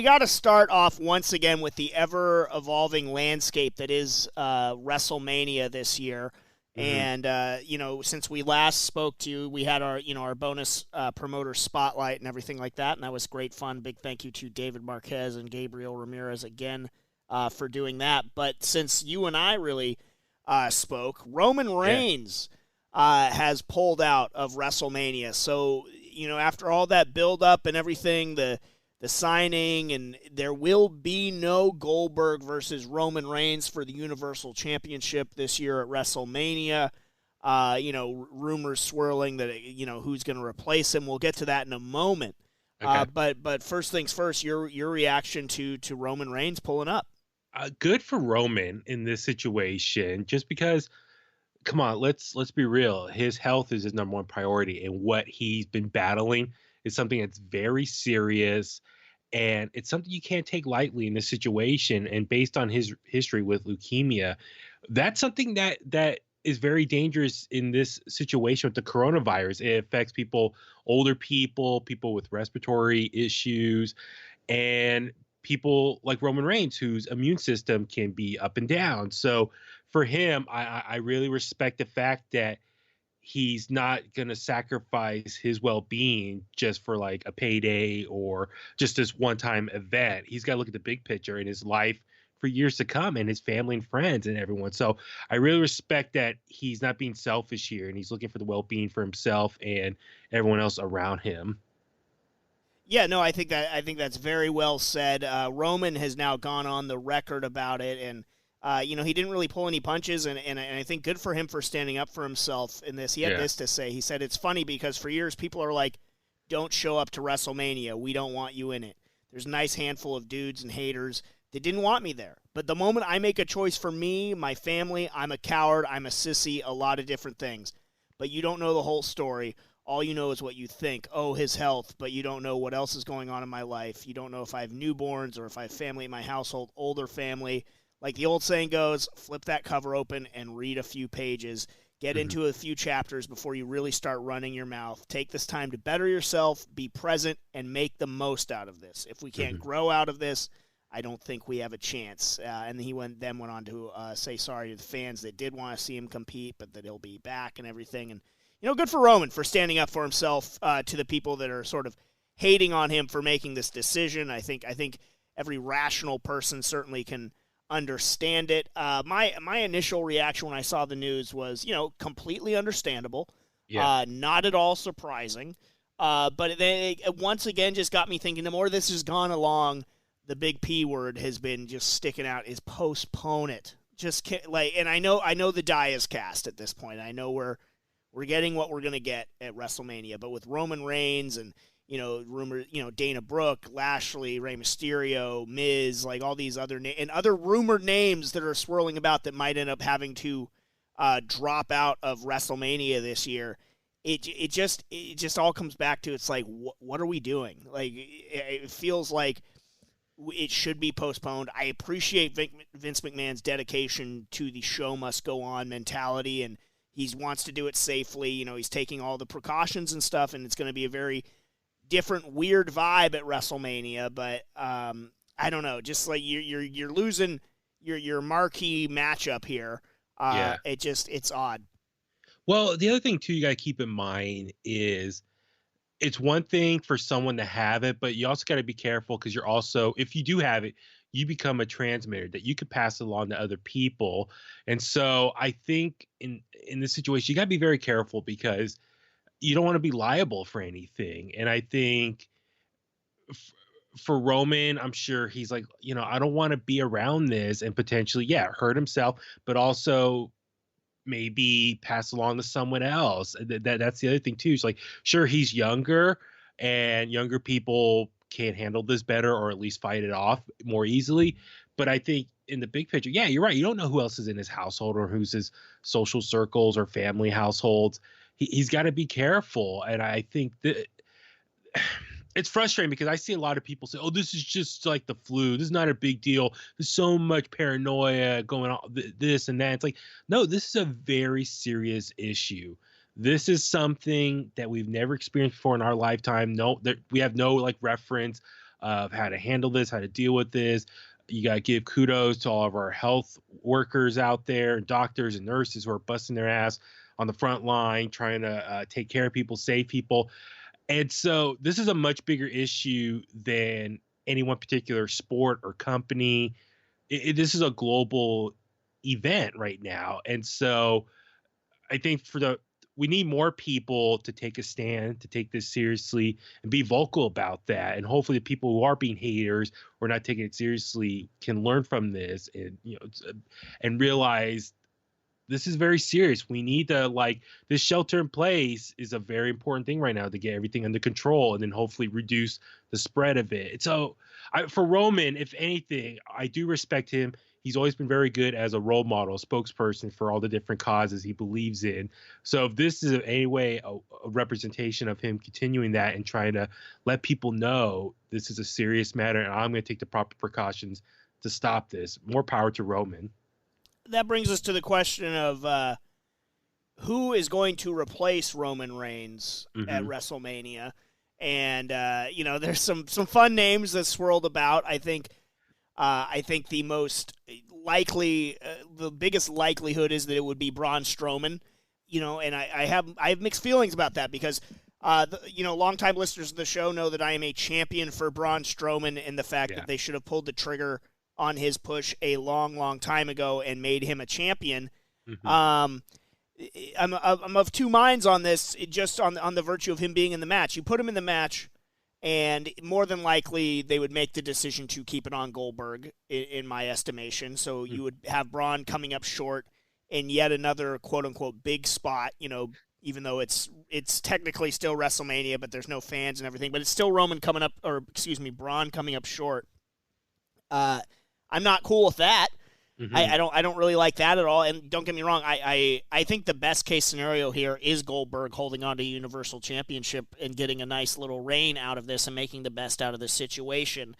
got to start off once again with the ever evolving landscape that is WrestleMania this year. Hmm. And since we last spoke to you, we had our bonus promoter spotlight and everything like that, and that was great fun. Big thank you to David Marquez and Gabriel Ramirez again for doing that. But since you and I really spoke, Roman Yeah. Reigns has pulled out of WrestleMania. So after all that build up and everything, the signing, and there will be no Goldberg versus Roman Reigns for the Universal Championship this year at WrestleMania. Rumors swirling that who's going to replace him. We'll get to that in a moment. Okay. But first things first, your reaction to Roman Reigns pulling up. Good for Roman in this situation, just because. Come on, let's be real. His health is his number one priority, and what he's been battling is something that's very serious, and it's something you can't take lightly in this situation. And based on his history with leukemia, that's something that is very dangerous in this situation with the coronavirus. It affects people, older people, people with respiratory issues, and people like Roman Reigns, whose immune system can be up and down. So for him, I really respect the fact that he's not going to sacrifice his well-being just for like a payday or just this one-time event. He's got to look at the big picture in his life for years to come, and his family and friends and everyone. So I really respect that he's not being selfish here, and he's looking for the well-being for himself and everyone else around him. Yeah, no, I think that's very well said. Roman has now gone on the record about it, and he didn't really pull any punches, and I think good for him for standing up for himself in this. He had Yeah. this to say. He said it's funny because for years people are like, "Don't show up to WrestleMania. We don't want you in it." There's a nice handful of dudes and haters that didn't want me there. But the moment I make a choice for me, my family, I'm a coward, I'm a sissy, a lot of different things. But you don't know the whole story. All you know is what you think. Oh, his health, but you don't know what else is going on in my life. You don't know if I have newborns or if I have family in my household, older family. Like the old saying goes, flip that cover open and read a few pages. Get Hmm. into a few chapters before you really start running your mouth. Take this time to better yourself, be present, and make the most out of this. If we can't Hmm. grow out of this, I don't think we have a chance. And he went on to say sorry to the fans that did want to see him compete, but that he'll be back and everything. And good for Roman for standing up for himself to the people that are sort of hating on him for making this decision. I think every rational person certainly can understand it. My initial reaction when I saw the news was, completely understandable, Yeah. not at all surprising. But it once again just got me thinking. The more this has gone along, the big P word has been just sticking out. Is postpone it. Just and I know the die is cast at this point. I know we're getting what we're going to get at WrestleMania. But with Roman Reigns and, rumor, Dana Brooke, Lashley, Rey Mysterio, Miz, like all these and other rumored names that are swirling about that might end up having to drop out of WrestleMania this year. It just all comes back to it's like, what are we doing? Like, it feels like it should be postponed. I appreciate Vince McMahon's dedication to the show must go on mentality, and he wants to do it safely. He's taking all the precautions and stuff, and it's going to be a very different, weird vibe at WrestleMania. But I don't know, just like you're losing your marquee matchup here. Yeah. It's odd. Well, the other thing too you got to keep in mind is it's one thing for someone to have it, but you also got to be careful because you're also, if you do have it, you become a transmitter that you could pass it along to other people. And so I think in this situation, you got to be very careful because you don't want to be liable for anything. And I think f- for Roman, I'm sure he's like, I don't want to be around this and potentially, yeah, hurt himself, but also maybe pass along to someone else. That's the other thing too. It's like, sure, he's younger, and younger people can handle this better, or at least fight it off more easily. But I think in the big picture, yeah, you're right. You don't know who else is in his household or who's his social circles or family households. He's got to be careful, and I think that it's frustrating because I see a lot of people say, "Oh, this is just like the flu. This is not a big deal. There's so much paranoia going on, this and that." It's like, no, this is a very serious issue. This is something that we've never experienced before in our lifetime. No, we have no like reference. of how to handle this, how to deal with this. You got to give kudos to all of our health workers out there, doctors and nurses who are busting their ass on the front line, trying to take care of people, save people. And so this is a much bigger issue than any one particular sport or company. This is a global event right now. And so I think we need more people to take a stand, to take this seriously and be vocal about that. And hopefully the people who are being haters or not taking it seriously can learn from this and, and realize this is very serious. We need to, this shelter in place is a very important thing right now to get everything under control and then hopefully reduce the spread of it. So for Roman, if anything, I do respect him. He's always been very good as a role model, spokesperson for all the different causes he believes in. So if this is in any way a representation of him continuing that and trying to let people know this is a serious matter and I'm going to take the proper precautions to stop this, more power to Roman. That brings us to the question of who is going to replace Roman Reigns at WrestleMania. And, there's some fun names that swirled about. I think the most likely, the biggest likelihood is that it would be Braun Strowman. And I have mixed feelings about that because, longtime listeners of the show know that I am a champion for Braun Strowman and the fact that they should have pulled the trigger on his push a long, long time ago and made him a champion. I'm of two minds on this, just on the virtue of him being in the match. You put him in the match, and more than likely they would make the decision to keep it on Goldberg, in my estimation. So you would have Braun coming up short in yet another quote-unquote big spot, even though it's technically still WrestleMania, but there's no fans and everything. But it's still Braun coming up short. I'm not cool with that. I don't really like that at all. And don't get me wrong, I think the best case scenario here is Goldberg holding on to Universal Championship and getting a nice little reign out of this and making the best out of this situation.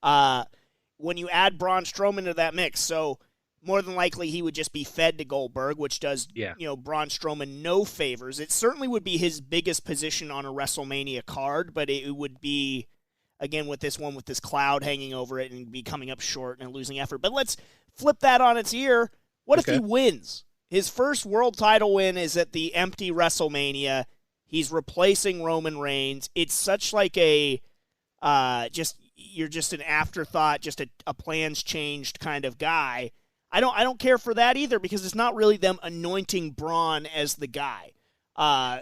When you add Braun Strowman to that mix, so more than likely he would just be fed to Goldberg, which does Braun Strowman no favors. It certainly would be his biggest position on a WrestleMania card, but it would be, again, with this cloud hanging over it and be coming up short and losing effort. But let's flip that on its ear. What if he wins? His first world title win is at the empty WrestleMania. He's replacing Roman Reigns. It's such like you're just an afterthought, just a plans changed kind of guy. I don't care for that either because it's not really them anointing Braun as the guy.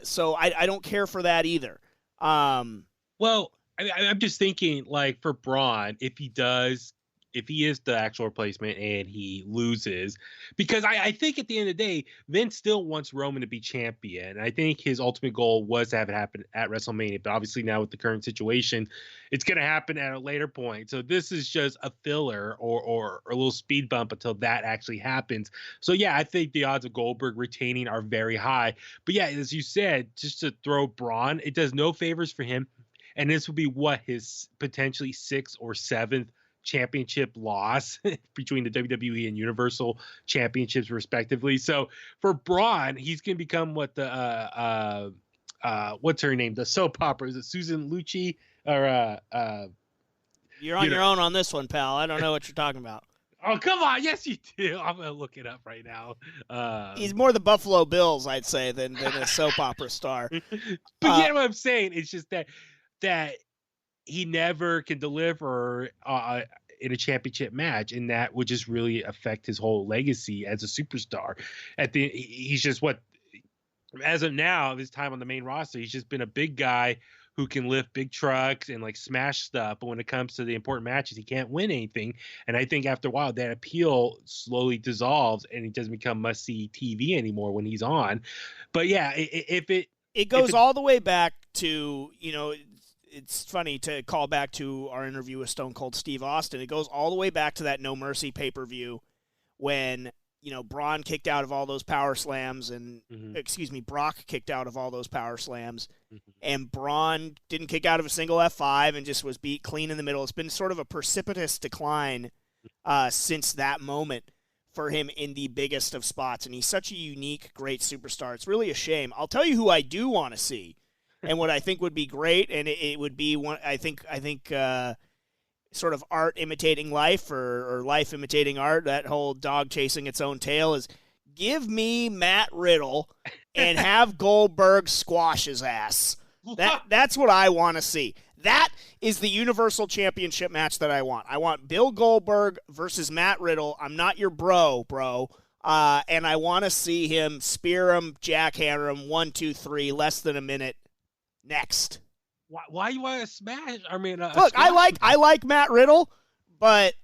So I don't care for that either. Well, I'm just thinking, for Braun, if he is the actual replacement and he loses, because I think at the end of the day, Vince still wants Roman to be champion. I think his ultimate goal was to have it happen at WrestleMania, but obviously now with the current situation, it's going to happen at a later point. So this is just a filler or a little speed bump until that actually happens. So yeah, I think the odds of Goldberg retaining are very high. But yeah, as you said, just to throw Braun, it does no favors for him. And this would be his potentially 6th or 7th championship loss between the WWE and Universal Championships, respectively. So for Braun, he's going to become what's her name? The soap opera. Is it Susan Lucci? Or you're on your own on this one, pal. I don't know what you're talking about. Oh, come on. Yes, you do. I'm going to look it up right now. He's more the Buffalo Bills, I'd say, than a soap opera star. But you know what I'm saying? It's just that he never can deliver in a championship match, and that would just really affect his whole legacy as a superstar. He's just as of now, of his time on the main roster, he's just been a big guy who can lift big trucks and smash stuff. But when it comes to the important matches, he can't win anything. And I think after a while, that appeal slowly dissolves and he doesn't become must-see TV anymore when he's on. But yeah, it goes all the way back to, it's funny to call back to our interview with Stone Cold Steve Austin. It goes all the way back to that No Mercy pay-per-view when, Braun kicked out of all those power slams and, Brock kicked out of all those power slams. And Braun didn't kick out of a single F5 and just was beat clean in the middle. It's been sort of a precipitous decline since that moment for him in the biggest of spots. And he's such a unique, great superstar. It's really a shame. I'll tell you who I do want to see. And what I think would be great, and it would be one. I think sort of art imitating life or life imitating art, that whole dog chasing its own tail, is give me Matt Riddle and have Goldberg squash his ass. That's what I want to see. That is the Universal Championship match that I want. I want Bill Goldberg versus Matt Riddle. I'm not your bro. And I want to see him spear him, jackhammer him, 1, 2, 3, less than a minute. Next. Why you want to smash? I mean, look, I like Matt Riddle, but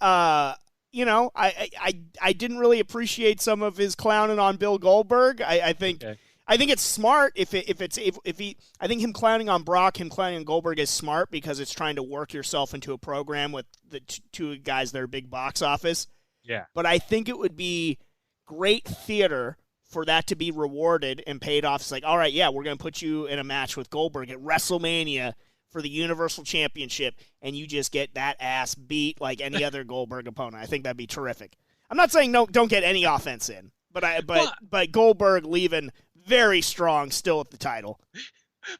you know, I didn't really appreciate some of his clowning on Bill Goldberg. I think it's smart if he. I think him clowning on Brock, him clowning on Goldberg is smart because it's trying to work yourself into a program with the two guys that are big box office. Yeah. But I think it would be great theater for that to be rewarded and paid off. It's like, all right, yeah, we're going to put you in a match with Goldberg at WrestleMania for the Universal Championship, and you just get that ass beat like any other Goldberg opponent. I think that'd be terrific. I'm not saying don't get any offense in, but Goldberg leaving very strong still at the title.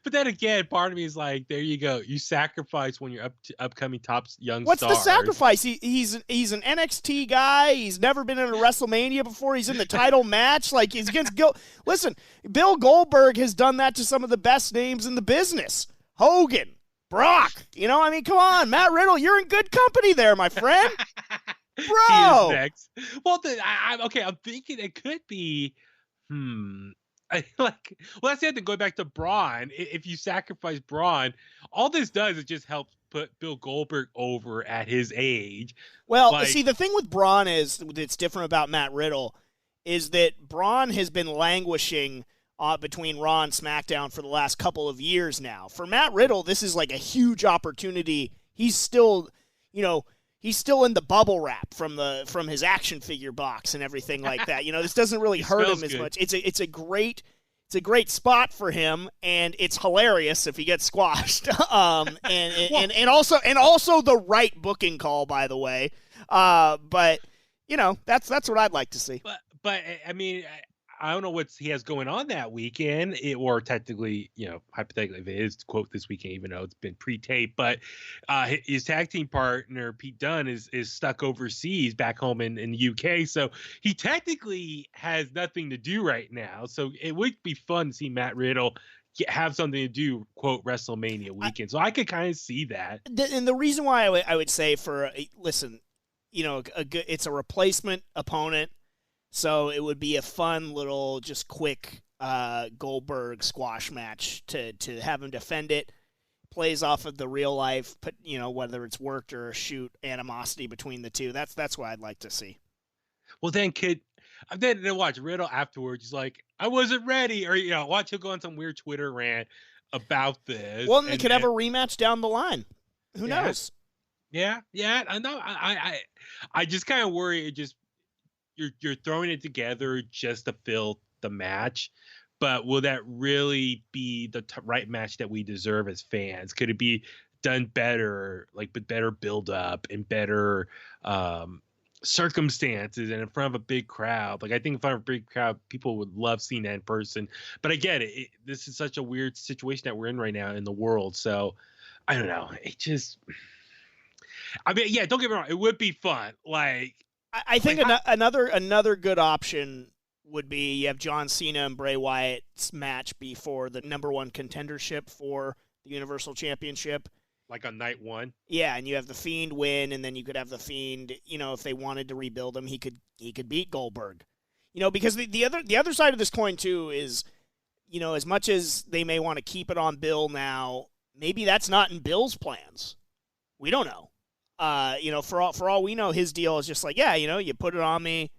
But then again, part of me is like, there you go. You sacrifice when you're upcoming top young What's stars. the sacrifice? He's an NXT guy. He's never been in a WrestleMania before. He's in the title match. Like, he's against Listen, Bill Goldberg has done that to some of the best names in the business. Hogan, Brock. You know, I mean, come on. Matt Riddle, you're in good company there, my friend. Bro. He is next. Well, I'm thinking it could be, let's say to go back to Braun. If you sacrifice Braun, all this does is just help put Bill Goldberg over at his age. Well, see, the thing with Braun that's different about Matt Riddle is that Braun has been languishing between Raw and SmackDown for the last couple of years now. For Matt Riddle, this is like a huge opportunity. He's still, he's still in the bubble wrap from his action figure box and everything like that. This doesn't really hurt him as much. It's a great spot for him, and it's hilarious if he gets squashed. And also the right booking call, by the way. But that's what I'd like to see. But I mean, I don't know what he has going on that weekend, or technically, hypothetically, if it is, quote, this weekend, even though it's been pre-taped. But his tag team partner, Pete Dunne, is stuck overseas back home in the UK. So he technically has nothing to do right now. So it would be fun to see Matt Riddle have something to do, quote, WrestleMania weekend. So I could kind of see that. And the reason why I would say it's a replacement opponent. So it would be a fun little, just quick Goldberg squash match to have him defend it. Plays off of the real life, whether it's worked or a shoot animosity between the two. That's what I'd like to see. Well, then watch Riddle afterwards. He's like, I wasn't ready, or watch him go on some weird Twitter rant about this. Well, then they could have a rematch down the line. Who knows? Yeah. I know. I just kind of worry. It just. You're throwing it together just to fill the match, but will that really be the right match that we deserve as fans? Could it be done better, like with better build up and better circumstances and in front of a big crowd? Like, I think in front of a big crowd, people would love seeing that in person. But I get it. This is such a weird situation that we're in right now in the world. So I don't know. Don't get me wrong. It would be fun. I think another good option would be you have John Cena and Bray Wyatt's match be for the number one contendership for the Universal Championship. Like on night one? Yeah, and you have the Fiend win, and then you could have the Fiend, if they wanted to rebuild him, he could beat Goldberg. Because the other side of this coin too is, as much as they may want to keep it on Bill now, maybe that's not in Bill's plans. We don't know. For all we know, his deal is just like, you put it on me,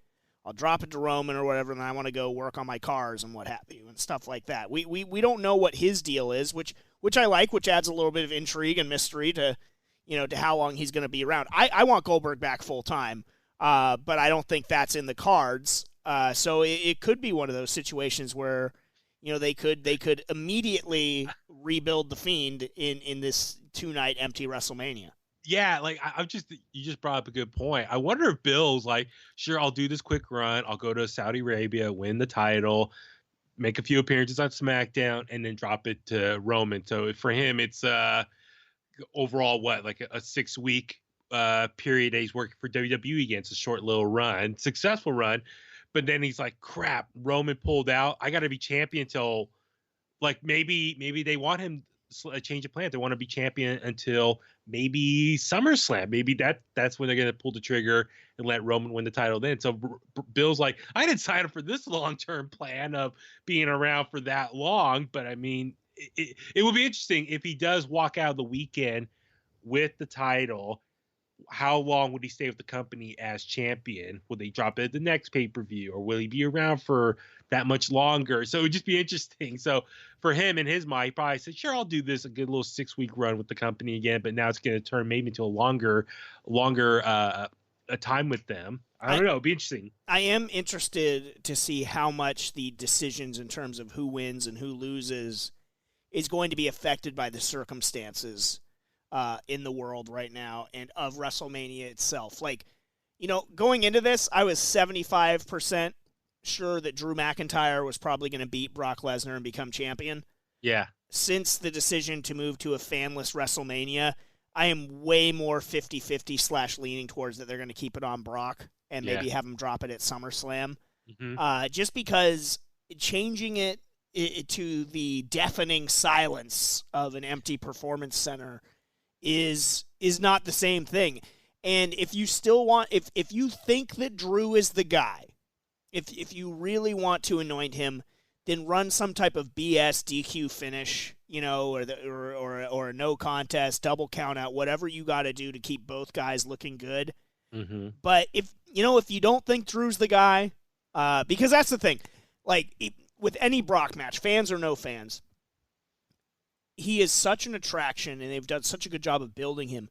I'll drop it to Roman or whatever, and then I want to go work on my cars and what have you and stuff like that. We don't know what his deal is, which I like, which adds a little bit of intrigue and mystery to how long he's going to be around. I want Goldberg back full time, but I don't think that's in the cards. So it could be one of those situations where they could immediately rebuild the Fiend in this 2-night empty WrestleMania. Yeah, you just brought up a good point. I wonder if Bill's like, sure, I'll do this quick run. I'll go to Saudi Arabia, win the title, make a few appearances on SmackDown, and then drop it to Roman. So for him, it's overall, like a 6-week period that he's working for WWE again. It's a short little run, successful run, but then he's like, crap, Roman pulled out. I got to be champion till like maybe they want him a change of plan. They want to be champion until maybe SummerSlam. Maybe that's when they're going to pull the trigger and let Roman win the title then. So Bill's like, I didn't sign up for this long-term plan of being around for that long, but I mean, it would be interesting if he does walk out of the weekend with the title. How long would he stay with the company as champion? Will they drop it at the next pay-per-view, or will he be around for that much longer? So it would just be interesting. So for him, in his mind, he probably said, sure, I'll do this, a good little 6-week run with the company again, but now it's going to turn maybe into a longer a time with them. I don't know. It'd be interesting. I am interested to see how much the decisions in terms of who wins and who loses is going to be affected by the circumstances in the world right now and of WrestleMania itself. Like, you know, going into this, I was 75% sure that Drew McIntyre was probably going to beat Brock Lesnar and become champion. Yeah. Since the decision to move to a fanless WrestleMania, I am way more 50-50 / leaning towards that they're going to keep it on Brock and maybe have him drop it at SummerSlam. Mm-hmm. Just because changing it to the deafening silence of an empty performance center is not the same thing. And if you still want, if you think that Drew is the guy, if you really want to anoint him, then run some type of BS DQ finish, you know, or a no contest, double count out, whatever you got to do to keep both guys looking good. Mm-hmm. But if you don't think Drew's the guy, because that's the thing, like with any Brock match, fans or no fans, he is such an attraction, and they've done such a good job of building him.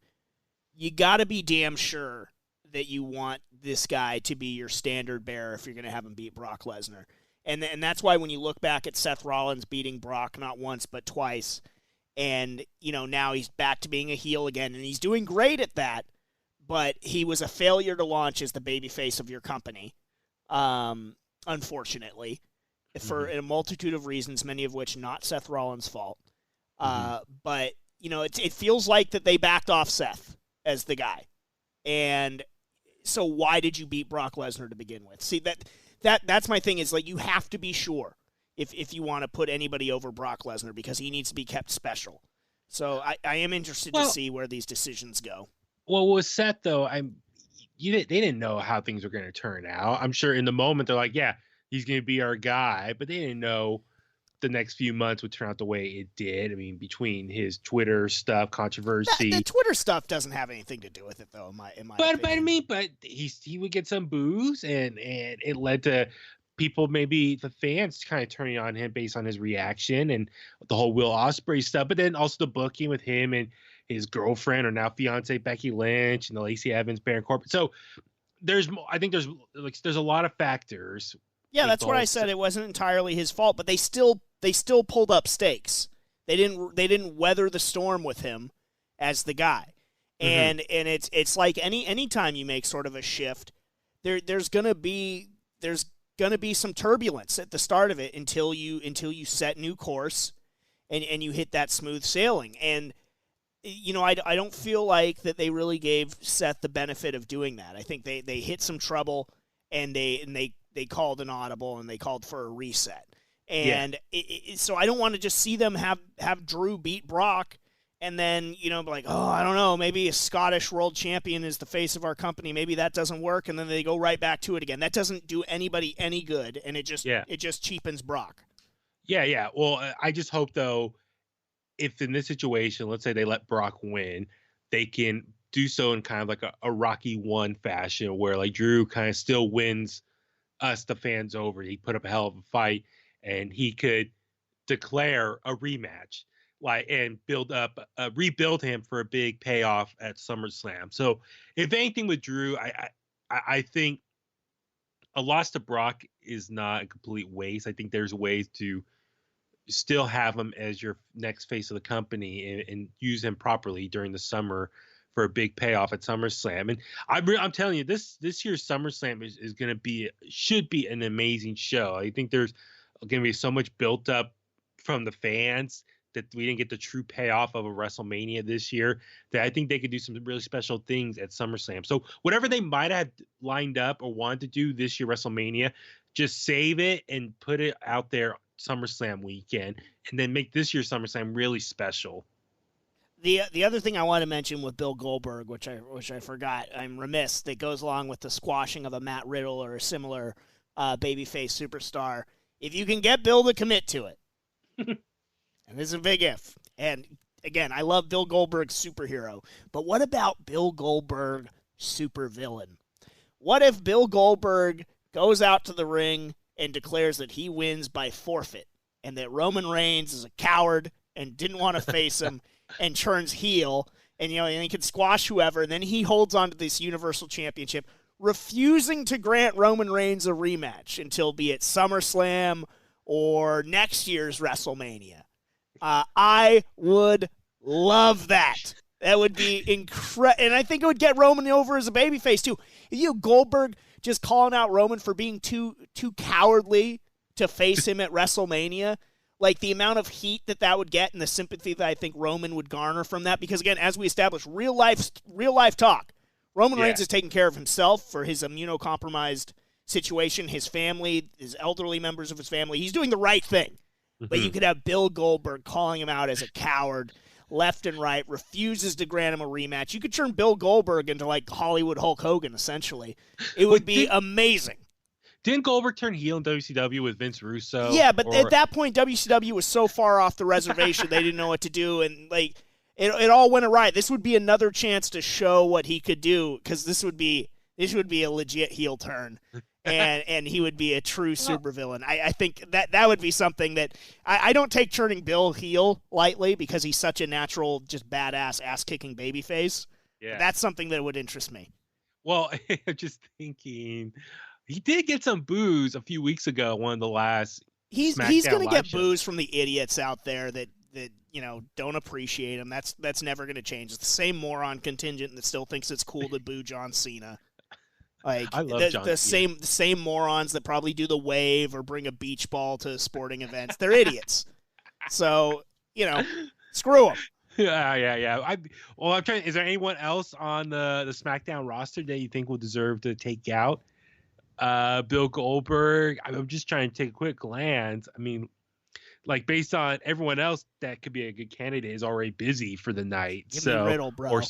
You got to be damn sure that you want this guy to be your standard bearer if you're going to have him beat Brock Lesnar. And that's why when you look back at Seth Rollins beating Brock not once but twice, and, you know, now he's back to being a heel again, and he's doing great at that, but he was a failure to launch as the babyface of your company, unfortunately, for a multitude of reasons, many of which not Seth Rollins' fault. But, you know, it feels like that they backed off Seth as the guy. And so why did you beat Brock Lesnar to begin with? See, that's my thing, is like you have to be sure if you want to put anybody over Brock Lesnar, because he needs to be kept special. So I am interested to see where these decisions go. Well, with Seth, though, they didn't know how things were going to turn out. I'm sure in the moment they're like, yeah, he's going to be our guy, but they didn't know the next few months would turn out the way it did. I mean, between his Twitter stuff, controversy. The Twitter stuff doesn't have anything to do with it, though, in my opinion. But he would get some boos, and it led to people, maybe the fans, kind of turning on him based on his reaction and the whole Will Ospreay stuff. But then also the booking with him and his girlfriend, or now fiance, Becky Lynch, and the Lacey Evans, Baron Corbin. So I think there's a lot of factors. Yeah, that's what I said. It wasn't entirely his fault, but they still pulled up stakes. They didn't weather the storm with him as the guy. And it's like any time you make sort of a shift, there's gonna be some turbulence at the start of it until you set new course and you hit that smooth sailing. And you know, I don't feel like that they really gave Seth the benefit of doing that. I think they hit some trouble, and they called an audible, and they called for a reset. And so I don't want to just see them have Drew beat Brock and then, you know, be like, oh, I don't know, maybe a Scottish world champion is the face of our company. Maybe that doesn't work, and then they go right back to it again. That doesn't do anybody any good, and it just cheapens Brock. Yeah. Well, I just hope, though, if in this situation, let's say they let Brock win, they can do so in kind of like a Rocky 1 fashion, where like Drew kind of still wins us, the fans, over. He put up a hell of a fight, and he could declare a rematch, and rebuild him for a big payoff at SummerSlam. So if anything with Drew, I think a loss to Brock is not a complete waste. I think there's ways to still have him as your next face of the company and use him properly during the summer for a big payoff at SummerSlam. And I'm telling you, this year's SummerSlam is going to should be an amazing show. I think there's going to be so much built up from the fans that we didn't get the true payoff of a WrestleMania this year, that I think they could do some really special things at SummerSlam. So whatever they might have lined up or wanted to do this year WrestleMania, just save it and put it out there SummerSlam weekend, and then make this year's SummerSlam really special. The other thing I want to mention with Bill Goldberg, which I forgot, I'm remiss, that goes along with the squashing of a Matt Riddle or a similar babyface superstar. If you can get Bill to commit to it, and this is a big if, and again, I love Bill Goldberg's superhero, but what about Bill Goldberg supervillain? What if Bill Goldberg goes out to the ring and declares that he wins by forfeit, and that Roman Reigns is a coward and didn't want to face him, and turns heel, and and he can squash whoever, and then he holds on to this Universal Championship, refusing to grant Roman Reigns a rematch until, be it SummerSlam or next year's WrestleMania. I would love that. That would be incredible, and I think it would get Roman over as a babyface too. Goldberg just calling out Roman for being too cowardly to face him at WrestleMania. Like, the amount of heat that would get and the sympathy that I think Roman would garner from that. Because, again, as we established, real life talk. Roman Reigns is taking care of himself for his immunocompromised situation, his family, his elderly members of his family. He's doing the right thing. Mm-hmm. But you could have Bill Goldberg calling him out as a coward left and right, refuses to grant him a rematch. You could turn Bill Goldberg into, like, Hollywood Hulk Hogan, essentially. It would be amazing. Didn't Goldberg turn heel in WCW with Vince Russo? Yeah, but at that point, WCW was so far off the reservation they didn't know what to do, and it all went awry. This would be another chance to show what he could do, because this would be a legit heel turn, and he would be a true supervillain. I think that would be something that I don't take turning Bill heel lightly, because he's such a natural, just badass, ass-kicking babyface. Yeah, that's something that would interest me. Well, I'm just thinking. He did get some boos a few weeks ago. One of the last. He's going to get boos from the idiots out there that don't appreciate him. That's never going to change. It's the same moron contingent that still thinks it's cool to boo John Cena. Like, I love John Cena. The same morons that probably do the wave or bring a beach ball to sporting events. They're idiots. So screw them. Yeah. I'm trying. Is there anyone else on the SmackDown roster that you think will deserve to take out Bill Goldberg? I'm just trying to take a quick glance. I mean, like, based on everyone else that could be a good candidate is already busy for the night. Give me Riddle, bro.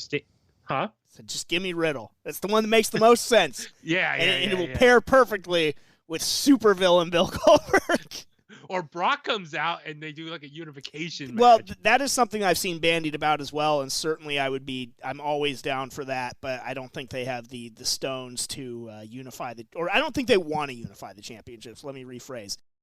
Huh? So just give me Riddle. That's the one that makes the most sense. And it will pair perfectly with supervillain Bill Goldberg. Or Brock comes out and they do like a unification match. Well, that is something I've seen bandied about as well, and certainly I'm always down for that, but I don't think they have the stones to unify or I don't think they want to unify the championships. Let me rephrase.